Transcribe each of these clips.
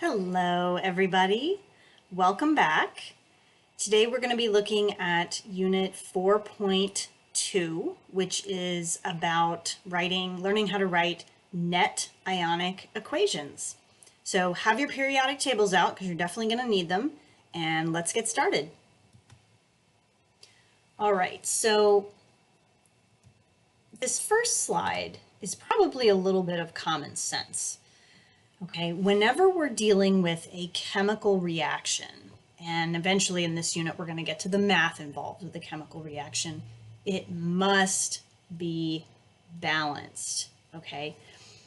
Hello, everybody. Welcome back. Today we're going to be looking at Unit 4.2, which is about learning how to write net-ionic equations. So have your periodic tables out because you're definitely going to need them, and let's get started. All right, so this first slide is probably a little bit of common sense. Okay, whenever we're dealing with a chemical reaction, and eventually in this unit we're going to get to the math involved with the chemical reaction, it must be balanced, okay?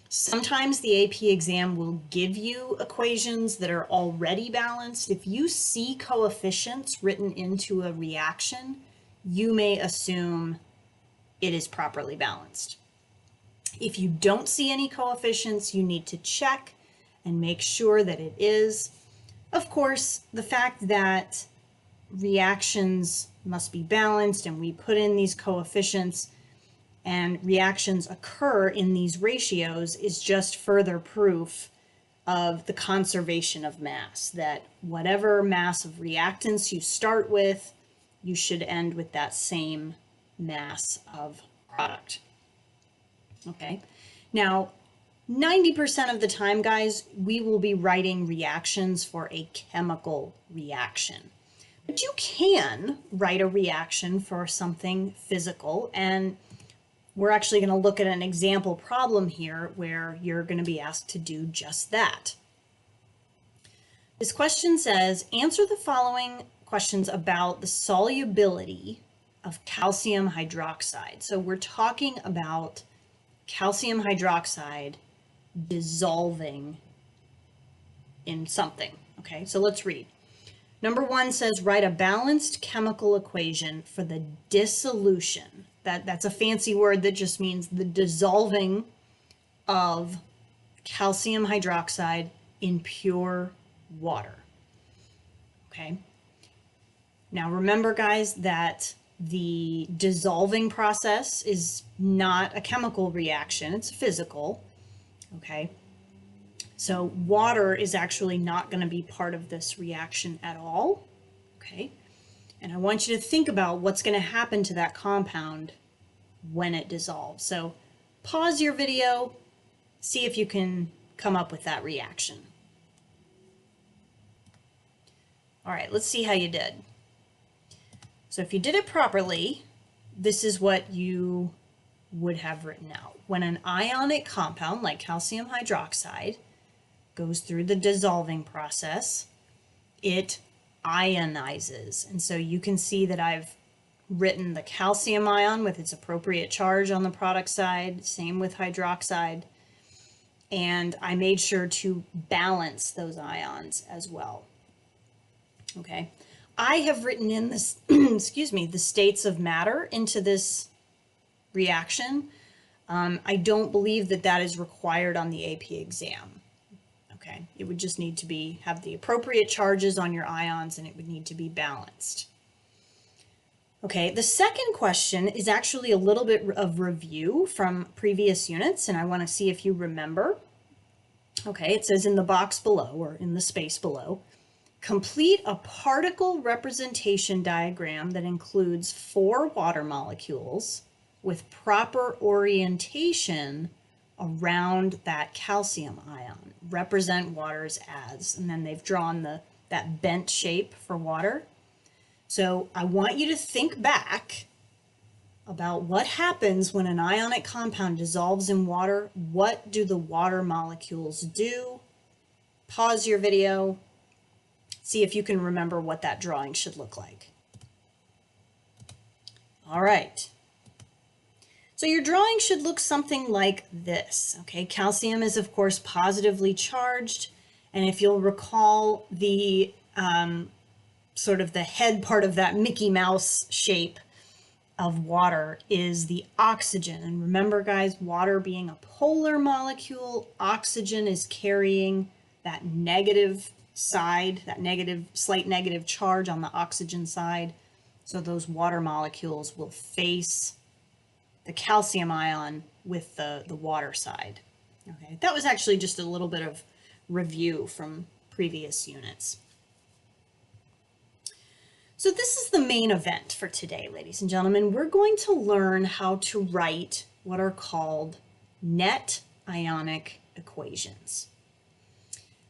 Sometimes the AP exam will give you equations that are already balanced. If you see coefficients written into a reaction, you may assume it is properly balanced. If you don't see any coefficients, you need to check and make sure that it is. Of course, the fact that reactions must be balanced and we put in these coefficients and reactions occur in these ratios is just further proof of the conservation of mass, that whatever mass of reactants you start with, you should end with that same mass of product. Okay, now 90% of the time, guys, we will be writing reactions for a chemical reaction. But you can write a reaction for something physical, and we're actually going to look at an example problem here where you're going to be asked to do just that. This question says, answer the following questions about the solubility of calcium hydroxide. So we're talking about calcium hydroxide dissolving in something. Okay, so let's read. Number 1 says, write a balanced chemical equation for the dissolution. That's a fancy word that just means the dissolving of calcium hydroxide in pure water. Okay, now remember, guys, that the dissolving process is not a chemical reaction, it's physical. Okay, so water is actually not going to be part of this reaction at all. Okay, and I want you to think about what's going to happen to that compound when it dissolves. So pause your video, see if you can come up with that reaction. All right, let's see how you did. So if you did it properly, this is what you would have written out. When an ionic compound like calcium hydroxide goes through the dissolving process, it ionizes. And so you can see that I've written the calcium ion with its appropriate charge on the product side, same with hydroxide, and I made sure to balance those ions as well. Okay, I have written in this, excuse me, the states of matter into this reaction. I don't believe that that is required on the AP exam. Okay, it would just need to have the appropriate charges on your ions, and it would need to be balanced. Okay, the second question is actually a little bit of review from previous units, and I want to see if you remember. Okay, it says in the box below, or in the space below, complete a particle representation diagram that includes 4 water molecules with proper orientation around that calcium ion. Represent waters as, and then they've drawn that bent shape for water. So I want you to think back about what happens when an ionic compound dissolves in water. What do the water molecules do? Pause your video. See if you can remember what that drawing should look like. All right. So your drawing should look something like this. Okay, calcium is of course positively charged, and if you'll recall, the sort of the head part of that Mickey Mouse shape of water is the oxygen. And remember, guys, water being a polar molecule, oxygen is carrying that negative side, that slight negative charge on the oxygen side. So those water molecules will face the calcium ion with the water side. Okay, that was actually just a little bit of review from previous units. So this is the main event for today, ladies and gentlemen. We're going to learn how to write what are called net-ionic equations.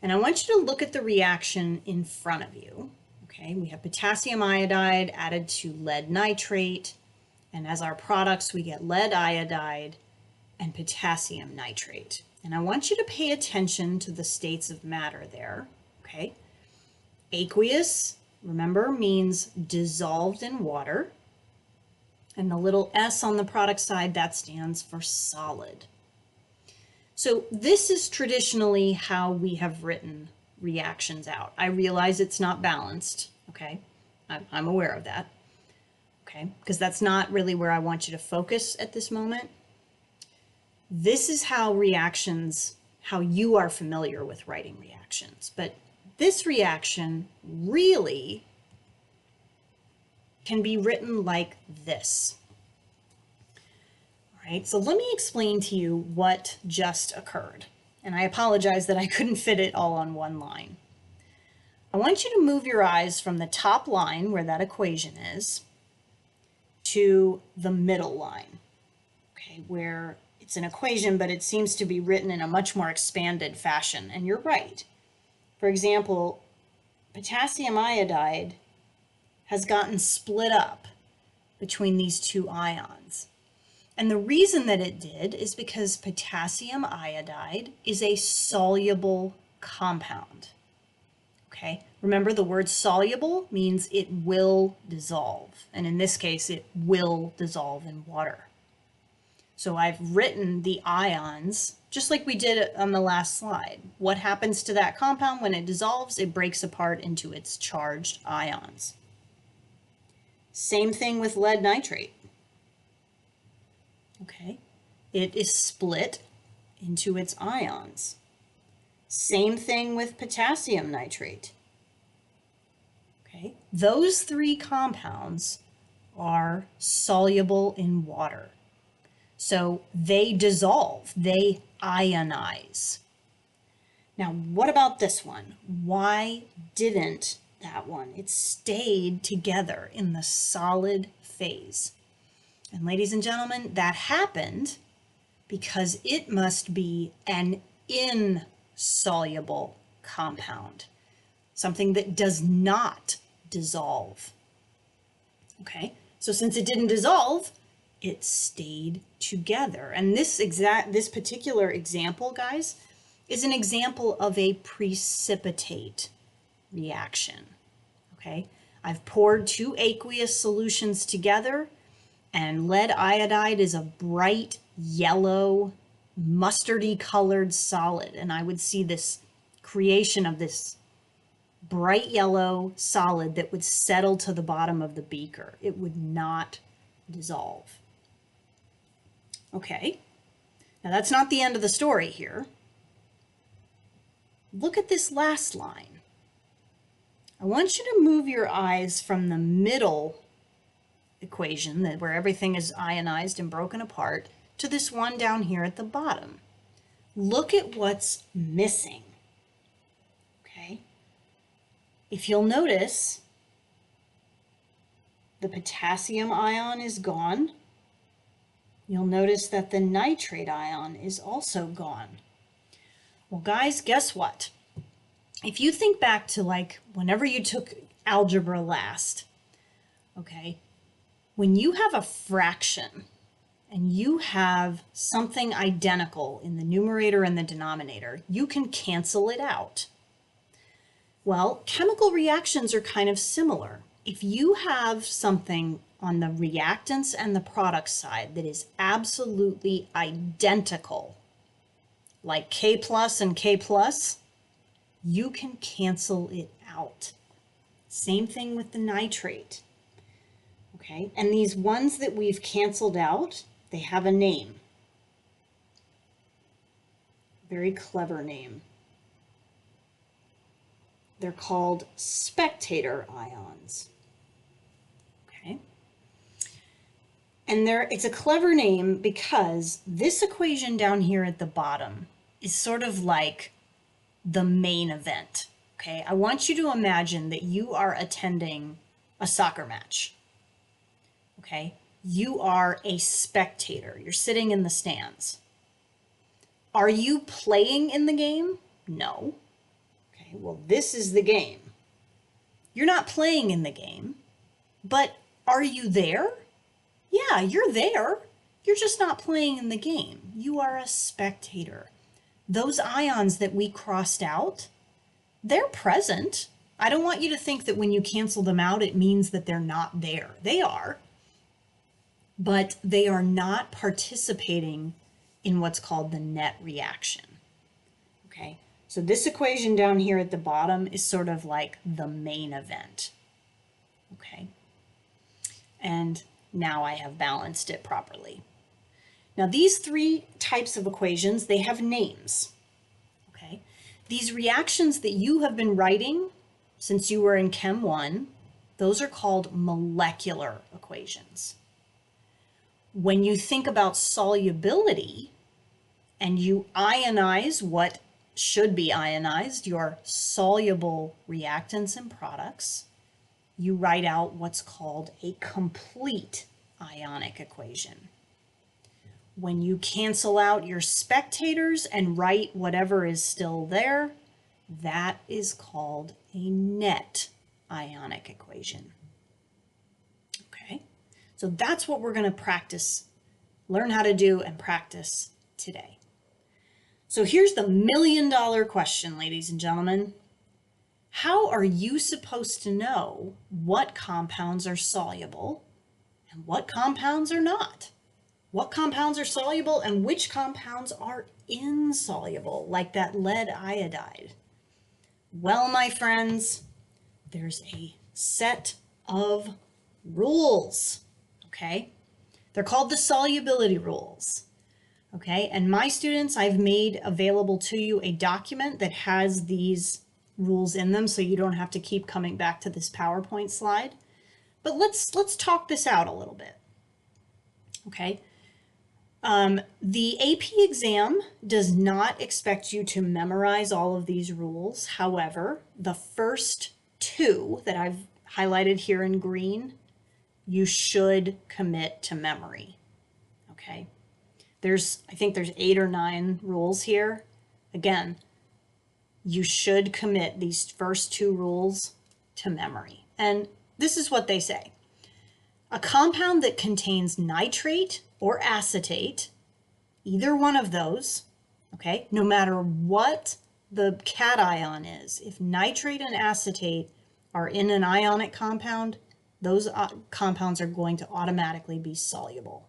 And I want you to look at the reaction in front of you. Okay, we have potassium iodide added to lead nitrate, and as our products we get lead iodide and potassium nitrate. And I want you to pay attention to the states of matter there. Okay, aqueous, remember, means dissolved in water, and the little s on the product side, that stands for solid. So this is traditionally how we have written reactions out. I realize it's not balanced, okay? I'm aware of that, okay? Because that's not really where I want you to focus at this moment. This is how you are familiar with writing reactions, but this reaction really can be written like this. All right, so let me explain to you what just occurred. And I apologize that I couldn't fit it all on one line. I want you to move your eyes from the top line where that equation is to the middle line, okay, where it's an equation, but it seems to be written in a much more expanded fashion. And you're right. For example, potassium iodide has gotten split up between these two ions. And the reason that it did is because potassium iodide is a soluble compound. Okay, remember the word soluble means it will dissolve. And in this case, it will dissolve in water. So I've written the ions just like we did on the last slide. What happens to that compound when it dissolves? It breaks apart into its charged ions. Same thing with lead nitrate. Okay, it is split into its ions. Same thing with potassium nitrate. Okay, those three compounds are soluble in water. So they dissolve, they ionize. Now, what about this one? Why didn't that one? It stayed together in the solid phase. And ladies and gentlemen, that happened because it must be an insoluble compound, something that does not dissolve. Okay, so since it didn't dissolve, it stayed together. And this particular example, guys, is an example of a precipitate reaction. Okay, I've poured two aqueous solutions together, and lead iodide is a bright yellow, mustardy colored solid. And I would see this creation of this bright yellow solid that would settle to the bottom of the beaker. It would not dissolve. Okay, now that's not the end of the story here. Look at this last line. I want you to move your eyes from the middle equation, where everything is ionized and broken apart, to this one down here at the bottom. Look at what's missing. Okay, if you'll notice, the potassium ion is gone. You'll notice that the nitrate ion is also gone. Well, guys, guess what? If you think back to like whenever you took algebra last, okay, when you have a fraction and you have something identical in the numerator and the denominator, you can cancel it out. Well, chemical reactions are kind of similar. If you have something on the reactants and the product side that is absolutely identical, like K plus and K plus, you can cancel it out. Same thing with the nitrate. Okay, and these ones that we've canceled out, they have a name. Very clever name. They're called spectator ions. Okay. And it's a clever name because this equation down here at the bottom is sort of like the main event. Okay, I want you to imagine that you are attending a soccer match. Okay, you are a spectator. You're sitting in the stands. Are you playing in the game? No. Okay, well, this is the game. You're not playing in the game, but are you there? Yeah, you're there. You're just not playing in the game. You are a spectator. Those ions that we crossed out, they're present. I don't want you to think that when you cancel them out, it means that they're not there. They are, but they are not participating in what's called the net reaction. Okay, so this equation down here at the bottom is sort of like the main event. Okay, and now I have balanced it properly. Now these three types of equations, they have names. Okay, these reactions that you have been writing since you were in Chem 1, those are called molecular equations. When you think about solubility and you ionize what should be ionized, your soluble reactants and products, you write out what's called a complete ionic equation. When you cancel out your spectators and write whatever is still there, that is called a net ionic equation. Okay, so that's what we're going to practice, learn how to do and practice today. So here's the million-dollar question, ladies and gentlemen. How are you supposed to know what compounds are soluble and what compounds are not? What compounds are soluble and which compounds are insoluble, like that lead iodide? Well, my friends, there's a set of rules, okay? They're called the solubility rules. Okay, and my students, I've made available to you a document that has these rules in them so you don't have to keep coming back to this PowerPoint slide. But let's talk this out a little bit. Okay, the AP exam does not expect you to memorize all of these rules. However, the first two that I've highlighted here in green, you should commit to memory. Okay. I think there's 8 or 9 rules here. Again, you should commit these first 2 rules to memory. And this is what they say. A compound that contains nitrate or acetate, either one of those, okay, no matter what the cation is, if nitrate and acetate are in an ionic compound, those compounds are going to automatically be soluble.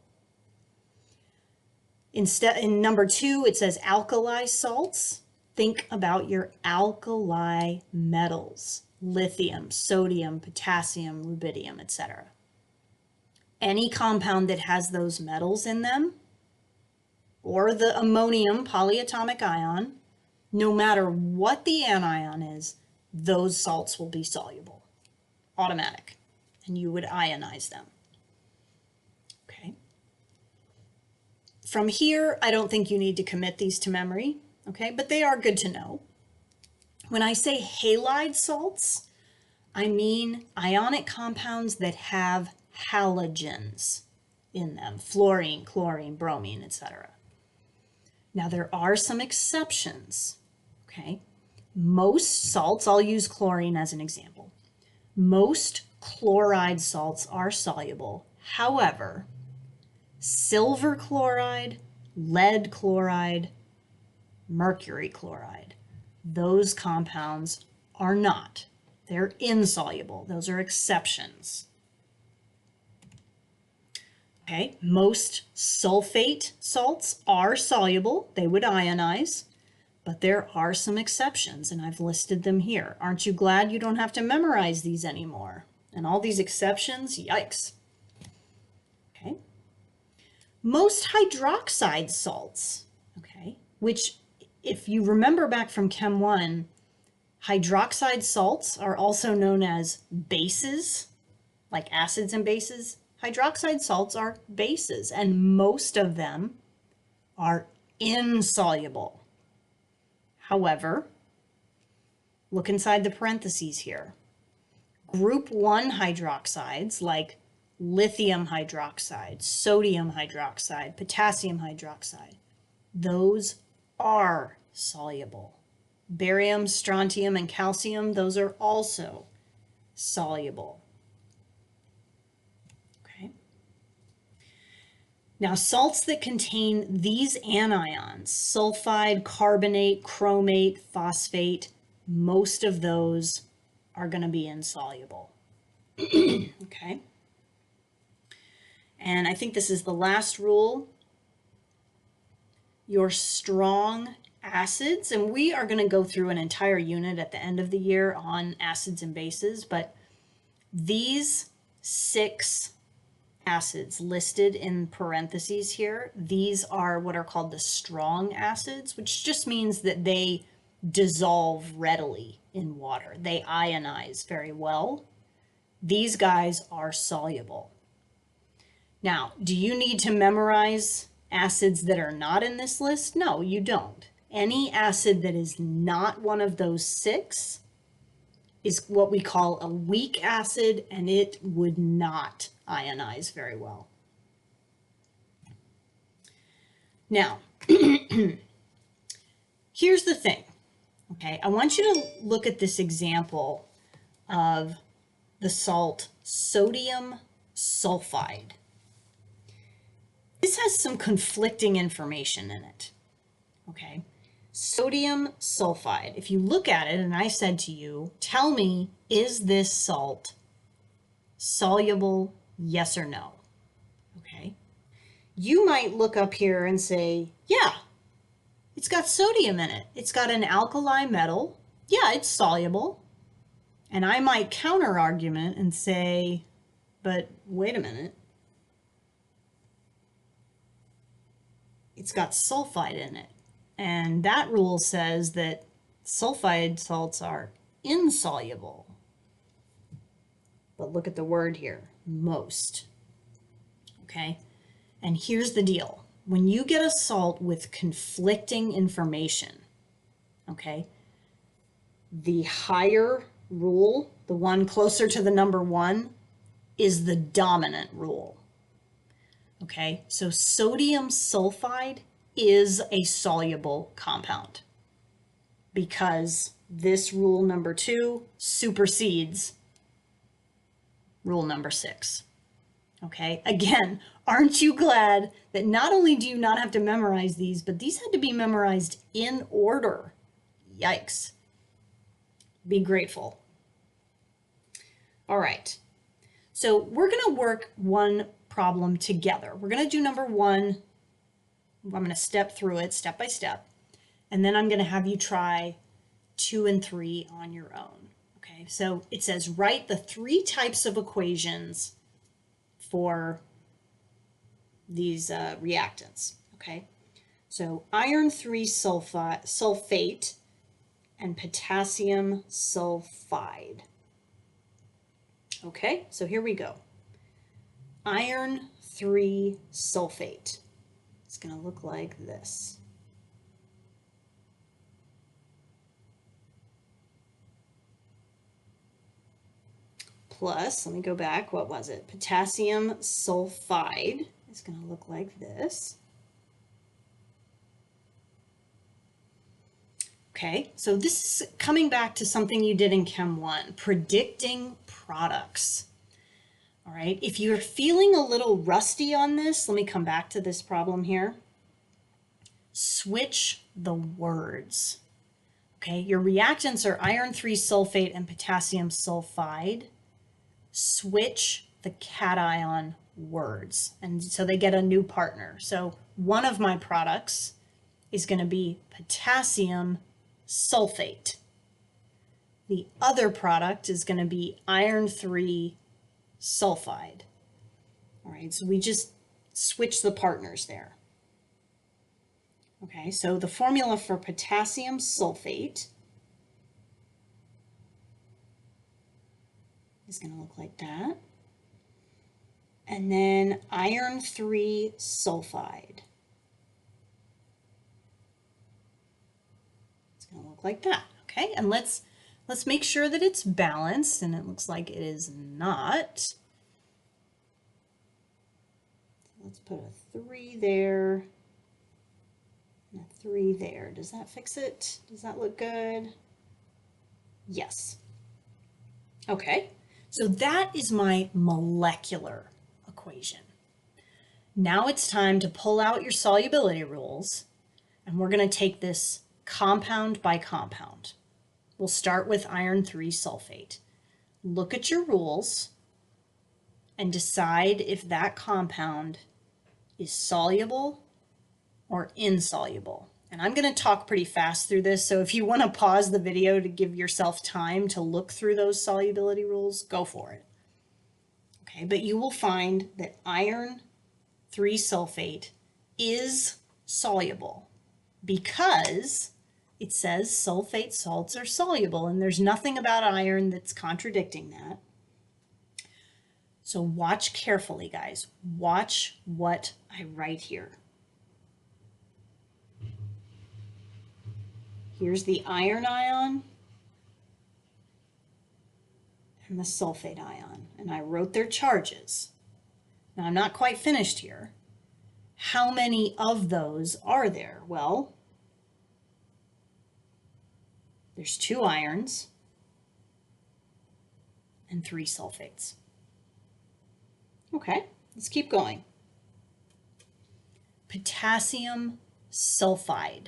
Instead, in number 2, it says alkali salts. Think about your alkali metals, lithium, sodium, potassium, rubidium, etc. Any compound that has those metals in them, or the ammonium polyatomic ion, no matter what the anion is, those salts will be soluble, automatic, and you would ionize them. From here, I don't think you need to commit these to memory, okay, but they are good to know. When I say halide salts, I mean ionic compounds that have halogens in them, fluorine, chlorine, bromine, etc. Now, there are some exceptions, okay? Most salts, I'll use chlorine as an example. Most chloride salts are soluble. However, silver chloride, lead chloride, mercury chloride, those compounds are not. They're insoluble. Those are exceptions. Okay, most sulfate salts are soluble. They would ionize, but there are some exceptions, and I've listed them here. Aren't you glad you don't have to memorize these anymore? And all these exceptions, yikes. Okay. Most hydroxide salts, okay, which if you remember back from Chem 1, hydroxide salts are also known as bases, like acids and bases. Hydroxide salts are bases, and most of them are insoluble. However, look inside the parentheses here. Group 1 hydroxides like lithium hydroxide, sodium hydroxide, potassium hydroxide, those are soluble. Barium, strontium, and calcium, those are also soluble. Okay. Now, salts that contain these anions, sulfide, carbonate, chromate, phosphate, most of those are going to be insoluble. Okay. And I think this is the last rule. Your strong acids, and we are going to go through an entire unit at the end of the year on acids and bases, but these 6 acids listed in parentheses here, these are what are called the strong acids, which just means that they dissolve readily in water. They ionize very well. These guys are soluble. Now, do you need to memorize acids that are not in this list? No, you don't. Any acid that is not one of those 6 is what we call a weak acid, and it would not ionize very well. Now, here's the thing, okay? I want you to look at this example of the salt sodium sulfide. This has some conflicting information in it, okay? Sodium sulfide, if you look at it and I said to you, tell me, is this salt soluble, yes or no? Okay. You might look up here and say, yeah, it's got sodium in it. It's got an alkali metal. Yeah, it's soluble. And I might counter argument and say, but wait a minute. It's got sulfide in it. And that rule says that sulfide salts are insoluble. But look at the word here, most. Okay? And here's the deal. When you get a salt with conflicting information, okay, the higher rule, the one closer to the number 1, is the dominant rule. Okay? So sodium sulfide is a soluble compound because this rule number 2 supersedes rule number 6. Okay, again, aren't you glad that not only do you not have to memorize these, but these had to be memorized in order? Yikes. Be grateful. All right, so we're going to work one problem together. We're going to do number 1. I'm going to step through it step by step, and then I'm going to have you try 2 and 3 on your own. Okay, so it says write the 3 types of equations for these reactants. Okay, so iron 3 sulfate and potassium sulfide. Okay, so here we go. Iron 3 sulfate. It's going to look like this. Plus, let me go back, what was it? Potassium sulfide is going to look like this. Okay, so this is coming back to something you did in Chem 1, predicting products. All right, if you're feeling a little rusty on this, let me come back to this problem here. Switch the words. Okay, your reactants are iron 3 sulfate and potassium sulfide. Switch the cation words, and so they get a new partner. So one of my products is going to be potassium sulfate. The other product is going to be iron 3 sulfide. All right, so we just switch the partners there. Okay, so the formula for potassium sulfate is going to look like that. And then iron 3 sulfide. It's going to look like that. Okay, and let's Let's make sure that it's balanced, and it looks like it is not. Let's put a 3 there and a 3 there. Does that fix it? Does that look good? Yes. Okay, so that is my molecular equation. Now it's time to pull out your solubility rules, and we're going to take this compound by compound. We'll start with iron 3 sulfate. Look at your rules and decide if that compound is soluble or insoluble. And I'm going to talk pretty fast through this, so if you want to pause the video to give yourself time to look through those solubility rules, go for it. Okay, but you will find that iron 3 sulfate is soluble because it says sulfate salts are soluble, and there's nothing about iron that's contradicting that. So watch carefully, guys. Watch what I write here. Here's the iron ion and the sulfate ion, and I wrote their charges. Now I'm not quite finished here. How many of those are there? Well, there's 2 irons and 3 sulfates. Okay, let's keep going. Potassium sulfide.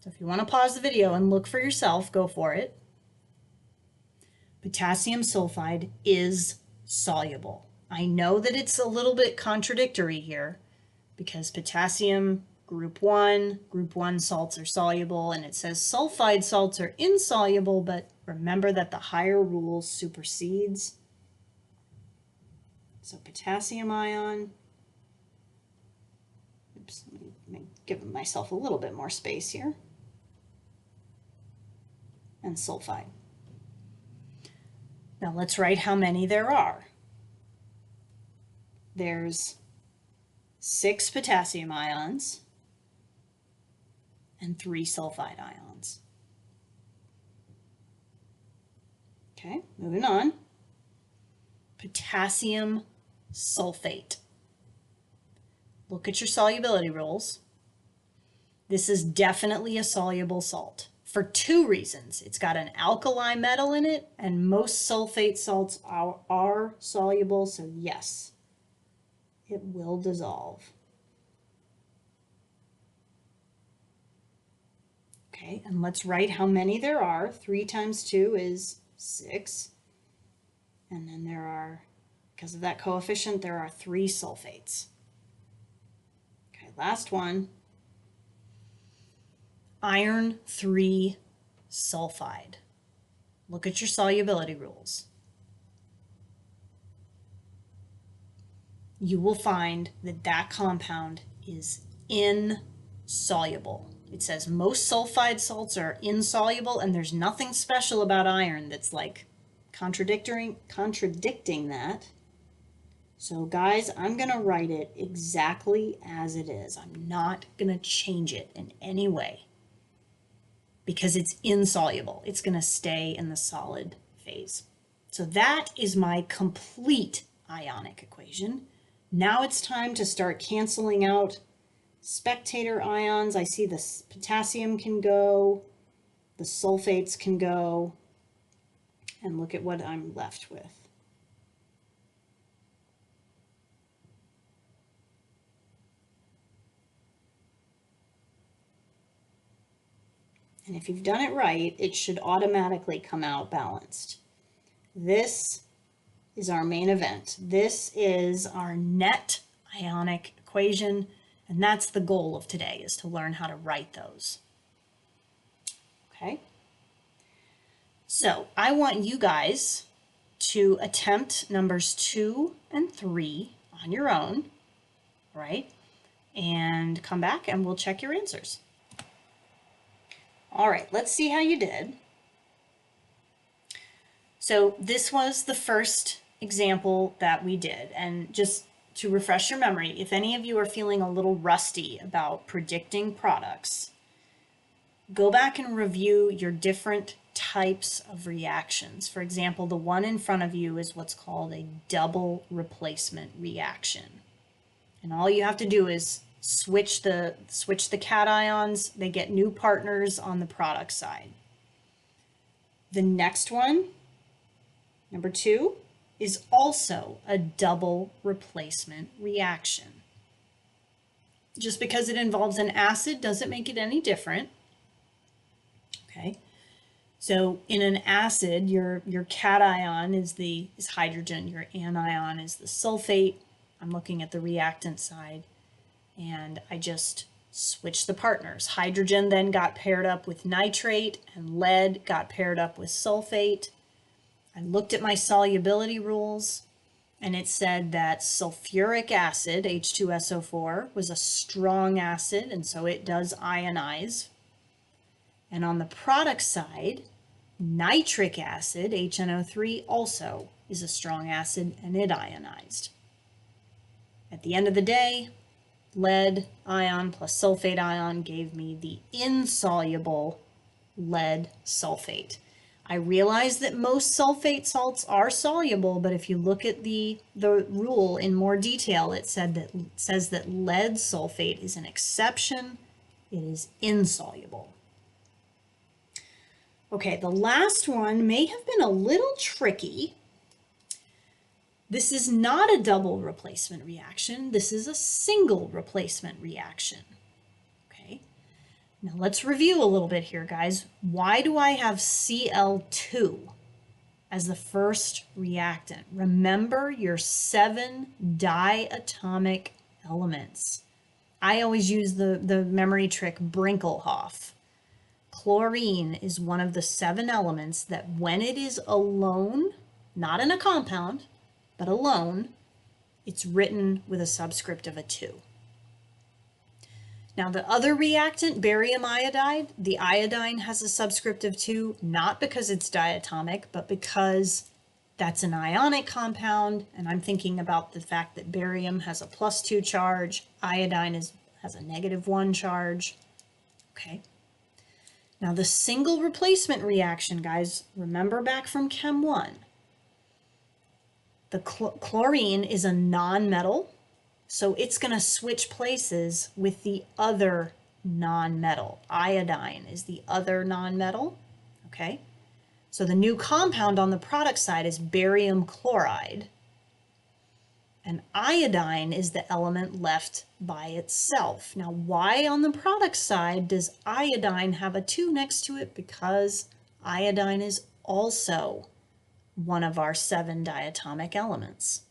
So if you want to pause the video and look for yourself, go for it. Potassium sulfide is soluble. I know that it's a little bit contradictory here because potassium group 1 salts are soluble, and it says sulfide salts are insoluble, but remember that the higher rule supersedes. So potassium ion, oops, let me give myself a little bit more space here, and sulfide. Now let's write how many there are. There's 6 potassium ions and 3 sulfide ions. Okay, moving on. Potassium sulfate. Look at your solubility rules. This is definitely a soluble salt for 2 reasons. It's got an alkali metal in it, and most sulfate salts are soluble, so yes, it will dissolve. Okay, and let's write how many there are. 3 times 2 is 6. And then there are, because of that coefficient, there are 3 sulfates. Okay, last one. Iron 3 sulfide. Look at your solubility rules. You will find that that compound is insoluble. It says most sulfide salts are insoluble, and there's nothing special about iron that's like contradicting that. So guys, I'm going to write it exactly as it is. I'm not going to change it in any way because it's insoluble. It's going to stay in the solid phase. So that is my complete ionic equation. Now it's time to start canceling out spectator ions. I see the potassium can go, the sulfates can go, and look at what I'm left with. And if you've done it right, it should automatically come out balanced. This is our main event. This is our Net-Ionic equation, and that's the goal of today, is to learn how to write those. Okay? So I want you guys to attempt numbers 2 and 3 on your own, right? And come back and we'll check your answers. All right, let's see how you did. So this was the first example that we did, and just to refresh your memory, if any of you are feeling a little rusty about predicting products, go back and review your different types of reactions. For example, the one in front of you is what's called a double replacement reaction. And all you have to do is switch the cations. They get new partners on the product side. The next one, number 2, is also a double replacement reaction. Just because it involves an acid doesn't make it any different. Okay, so in an acid, your cation is hydrogen, your anion is the sulfate. I'm looking at the reactant side, and I just switched the partners. Hydrogen then got paired up with nitrate, and lead got paired up with sulfate. I looked at my solubility rules, and it said that sulfuric acid, H2SO4, was a strong acid, and so it does ionize. And on the product side, nitric acid, HNO3, also is a strong acid, and it ionized. At the end of the day, lead ion plus sulfate ion gave me the insoluble lead sulfate. I realize that most sulfate salts are soluble, but if you look at the rule in more detail, it says that lead sulfate is an exception. It is insoluble. Okay, the last one may have been a little tricky. This is not a double replacement reaction. This is a single replacement reaction. Okay, now let's review a little bit here, guys. Why do I have Cl2 as the first reactant? Remember your 7 diatomic elements. I always use the memory trick Brinkelhoff. Chlorine is one of the 7 elements that when it is alone, not in a compound, but alone, it's written with a subscript of a 2. Now the other reactant, barium iodide, the iodine has a subscript of 2, not because it's diatomic, but because that's an ionic compound, and I'm thinking about the fact that barium has a +2 charge, iodine has a -1 charge. Okay. Now the single replacement reaction, guys, remember back from Chem 1, the chlorine is a nonmetal, so it's going to switch places with the other nonmetal. Iodine is the other nonmetal, okay? So the new compound on the product side is barium chloride, and iodine is the element left by itself. Now, why on the product side does iodine have a 2 next to it? Because iodine is also one of our 7 diatomic elements.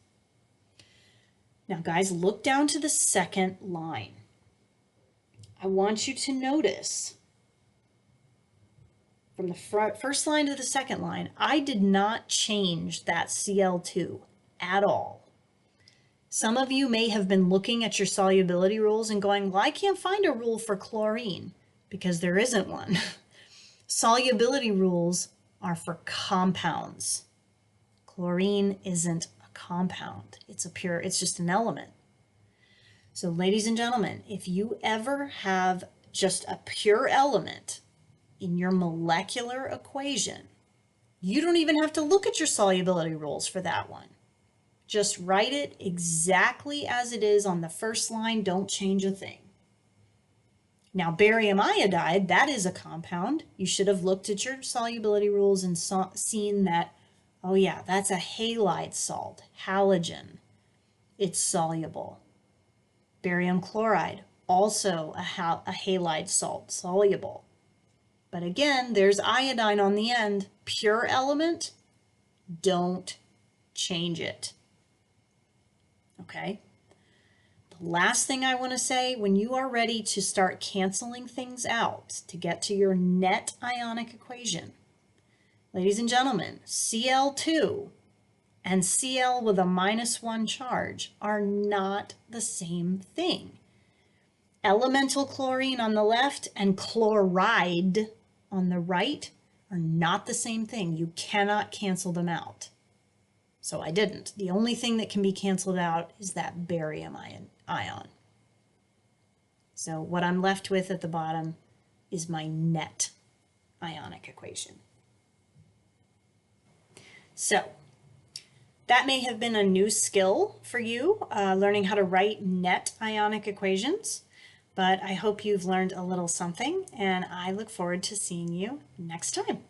Now, guys, look down to the second line. I want you to notice from the first line to the second line, I did not change that Cl2 at all. Some of you may have been looking at your solubility rules and going, well, I can't find a rule for chlorine, because there isn't one. Solubility rules are for compounds. Chlorine isn't a compound. It's just an element. So ladies and gentlemen, if you ever have just a pure element in your molecular equation, you don't even have to look at your solubility rules for that one. Just write it exactly as it is on the first line. Don't change a thing. Now, barium iodide, that is a compound. You should have looked at your solubility rules and seen that, oh yeah, that's a halide salt, halogen. It's soluble. Barium chloride, also a halide salt, soluble. But again, there's iodine on the end, pure element, don't change it. Okay? The last thing I want to say, when you are ready to start canceling things out to get to your net-ionic equation, ladies and gentlemen, Cl2 and Cl with a -1 charge are not the same thing. Elemental chlorine on the left and chloride on the right are not the same thing. You cannot cancel them out. So I didn't. The only thing that can be canceled out is that barium ion. So what I'm left with at the bottom is my net ionic equation. So that may have been a new skill for you, learning how to write net ionic equations, but I hope you've learned a little something, and I look forward to seeing you next time.